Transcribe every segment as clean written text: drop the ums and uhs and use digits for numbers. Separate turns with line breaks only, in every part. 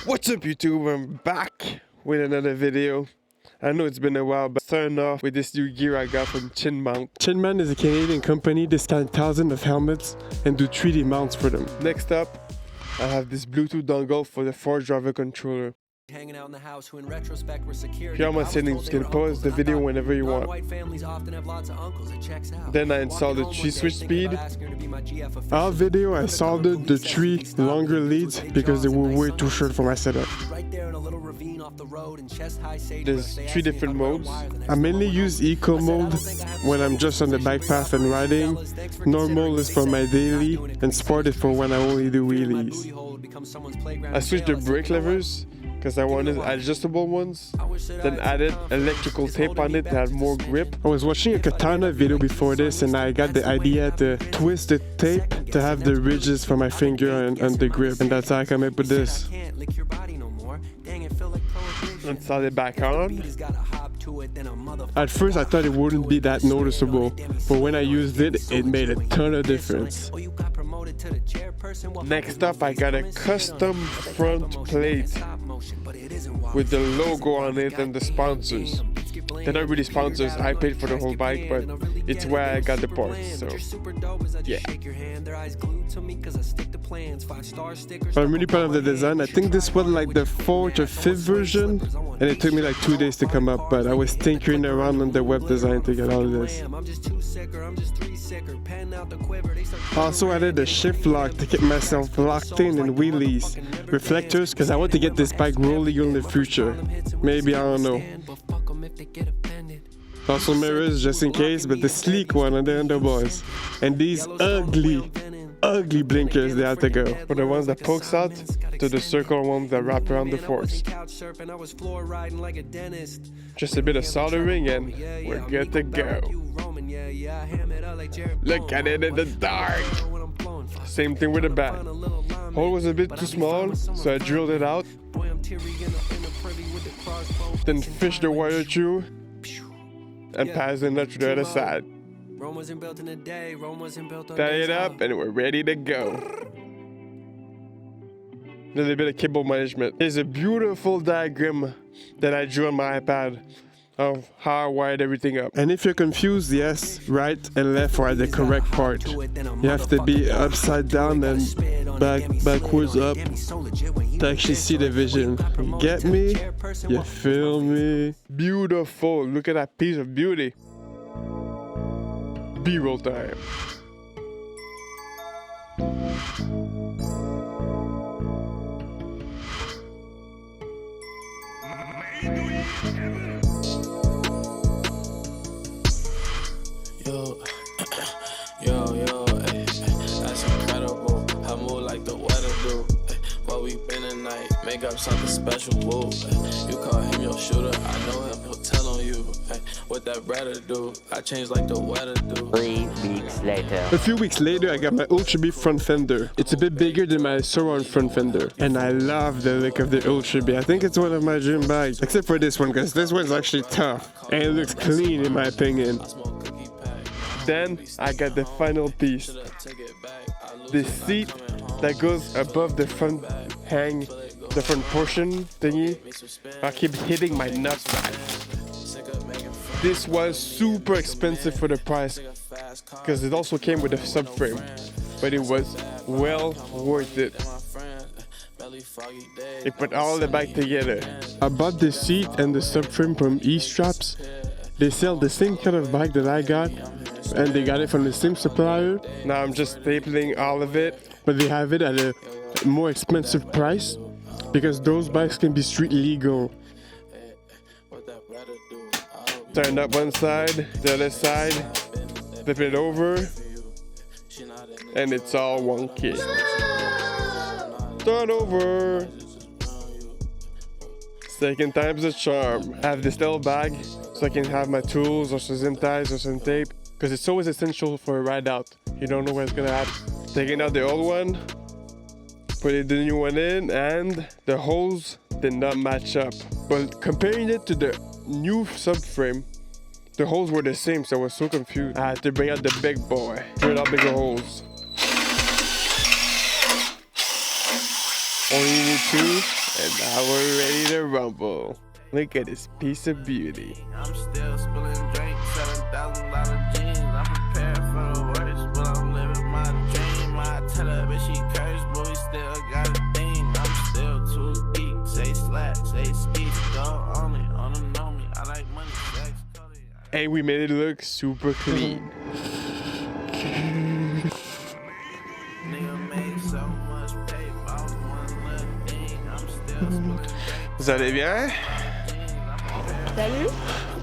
What's up YouTube, I'm back with another video. I know it's been a while, but starting off with this new gear I got from Chinmount. Chinmount is a Canadian company. They scan thousands of helmets and do 3D mounts for them. Next up, I have this Bluetooth dongle for the Fardriver controller.
Hanging out in the house who in retrospect were security.
Here are my settings. You can pause the video whenever you want. Then I installed the 3-switch speed. Our video I soldered the 3 longer leads because they were way too short for my setup. There's 3 different modes. I mainly use Eco mode when I'm just on the bike path and riding. Normal is for my daily and Sport is for when I only do wheelies. I switched the brake levers because I wanted adjustable ones, then added electrical tape on it to have more grip. I was watching a katana video before this and I got the idea to twist the tape to have the ridges for my finger and the grip, and that's how I come up with this. Install it back on. At first I thought it wouldn't be that noticeable, but when I used it, it made a ton of difference. Next up, I got a custom front plate with the logo on it and the sponsors. They're not really sponsors, I paid for the whole bike, but it's where I got the parts, so yeah. But I'm really proud of the design. I think this was like the 4th or 5th version, and it took me like 2 days to come up, but I was tinkering around on the web design to get all of this. I also added a shift lock to keep myself locked in wheelies. Reflectors, because I want to get this bike rolling in the future. Maybe, I don't know. Also mirrors just in case, but the sleek one on the underboys. And these ugly blinkers, they have to go. For the ones that pokes out, to the circle ones that wrap around the forks. Just a bit of soldering and we're good to go. Look at it in the dark. Same thing with the back. Hole was a bit too small, so I drilled it out. Then fished the wire through and passed the nut to the other side. Tie it up and we're ready to go. A little bit of cable management. Here's a beautiful diagram that I drew on my iPad of how I wired everything up. And if you're confused, yes, right and left are the correct part. You have to be upside down and backwards up to actually see the vision. You get me? You feel me? Beautiful. Look at that piece of beauty. B-roll time.
Yo, ay, that's incredible. I move like the weather do. While we been a night, make up something special, boo. You call him your shooter, I know him, he'll tell on you. What that brother do, I change like the weather do.
3 weeks later.
A few weeks later, I got my Ultra B front fender. It's a bit bigger than my surround front fender, and I love the look of the Ultra B. I think it's one of my dream bikes, except for this one, because this one's actually tough, and it looks clean in my opinion. Then I got the final piece, the seat that goes above the front hang, the front portion thingy. I keep hitting my nutsack. This was super expensive for the price because it also came with a subframe, but it was well worth it. It put all the bike together. I bought the seat and the subframe from E-Straps. They sell the same kind of bike that I got, and they got it from the same supplier. Now I'm just stapling all of it, but they have it at a more expensive price because those bikes can be street legal. Turn up one side, the other side, flip it over, and it's all wonky. Start over. Second time's a charm. I have this little bag so I can have my tools or some zip ties or some tape, because it's always essential for a ride out. You don't know where it's gonna happen. Taking out the old one, putting the new one in, and the holes did not match up. But comparing it to the new subframe, the holes were the same, so I was so confused. I had to bring out the big boy, drill out bigger holes. Only need 2, and now we're ready to rumble. Look at this piece of beauty.
I'm still spilling drinks, $7,000 jeans. I'm prepared for the worst, but I'm living my dream. I tell her, but she cursed, but we still got a thing. I'm still too geek. Say slack, say ski, don't own it, on them know me. I like money, sex, cody.
And we made it look super clean.
Nigga made so much paper off one little thing. I'm still spilling drinks.
Vous allez bien?
Salut!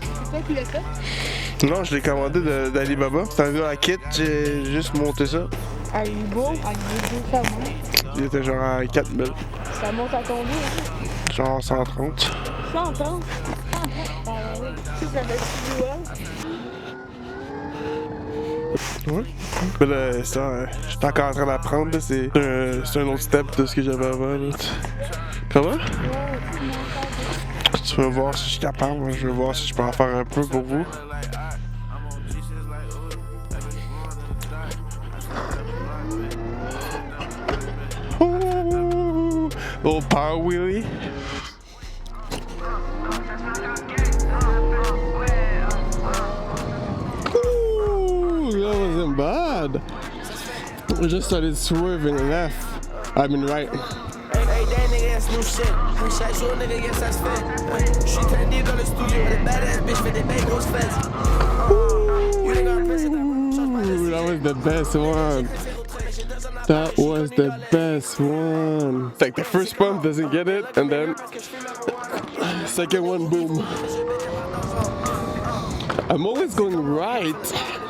C'est toi qui l'as fait?
Non, je l'ai commandé d'Alibaba. C'est un à kit, j'ai juste monté ça.
Ah, il est beau, ça monte.
Il était genre à 4000.
Ça monte à combien?
Genre 130.
130? Ça fait du doigt.
Ouais. Mais là, ça, j'étais encore en train d'apprendre. C'est un autre step de ce que j'avais avant. Là. Comment? Tu veux voir si je suis capable. Je veux voir si je peux en faire un peu pour vous. Ooh, little power wheelie. Ooh, that wasn't bad. We just started swerving left. I mean right.
Hey, that nigga, that's new shit. Chaque jour, nigga, yes, that's fait. J'suis trendy dans le studio, the badass bitch fait des bagels fast. You ain't gonna press it.
Ooh, that was the best one. That was the best one. It's like the first pump doesn't get it, and then second one, boom. I'm always going right.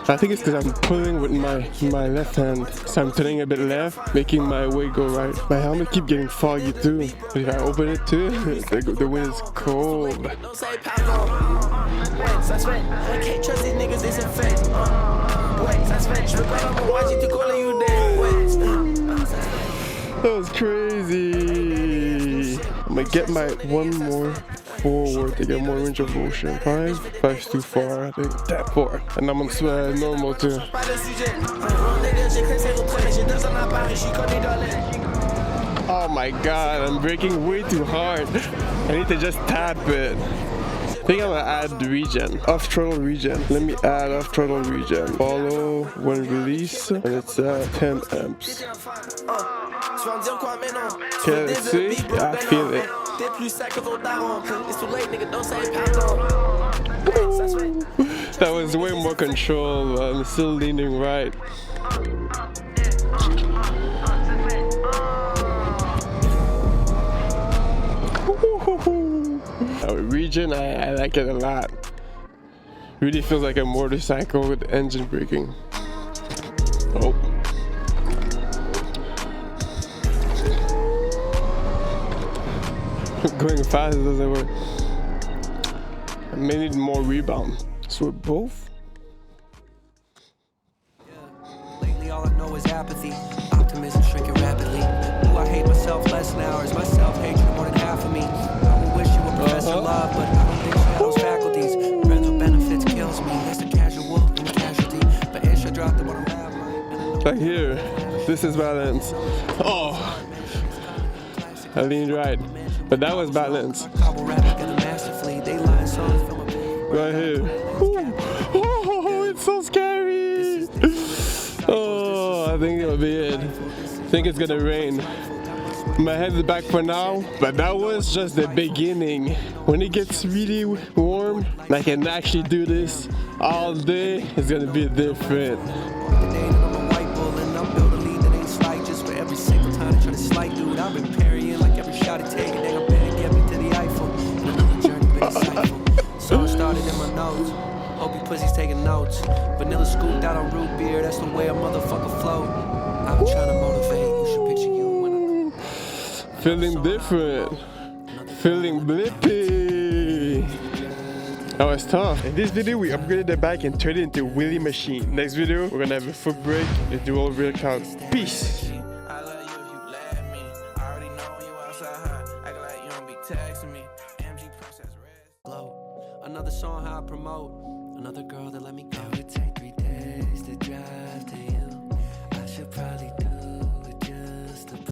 I think it's because I'm pulling with my left hand. So I'm turning a bit left, making my way go right. My helmet keep getting foggy too. But if I open it too, the wind is cold.
Don't say pardon. Ça se fait. I can't trust these niggas, they some fake. Ça se fait. J'veux pas l'amour, why you calling you dead?
That was crazy. I'm gonna get my one more forward to get more range of motion. 5's too far, I think. That far. And I'm on normal too. Oh my god, I'm braking way too hard. I need to just tap it. I think I'm gonna add regen, off throttle regen. Let me add off throttle regen. Follow when release, and it's 10 amps. Okay, let's see. Yeah, I feel it. That was way more control. I'm still leaning right. Regen, I like it a lot. Really feels like a motorcycle with engine braking. Oh. Going fast doesn't work. I may need more rebound. So we're both.
Lately all I know is apathy. Optimism shrinking rapidly. Do I hate myself less now, or is my self-hatred more than half of me? I would wish you were Professor Love, but I don't think she had those faculties. Friends with benefits kills me. That's the casual and the casualty. But it should drop the bottom half.
Right here. This is balance. Oh. I leaned right. But that was balance. Right here. Ooh. Oh, it's so scary. Oh, I think it'll be it. I think it's gonna rain. My head is back for now, but that was just the beginning. When it gets really warm, and I can actually do this all day, it's gonna be different. I've been parrying like every shot I take, and they're gonna get me to the Eiffel. Another journey, big cycle. So it started in my notes. Hope you pussies taking notes. Vanilla scooped out on root beer, that's the way a motherfucker float. I've been trying to motivate, you should picture you when I'm feeling different. Feeling blippy. That was tough. In this video, we upgraded the bike and turned it into a wheelie machine. Next video, we're gonna have a foot brake and dual rear count. Peace.
Another song how I promote. Another girl that let me go. It would take 3 days to drive to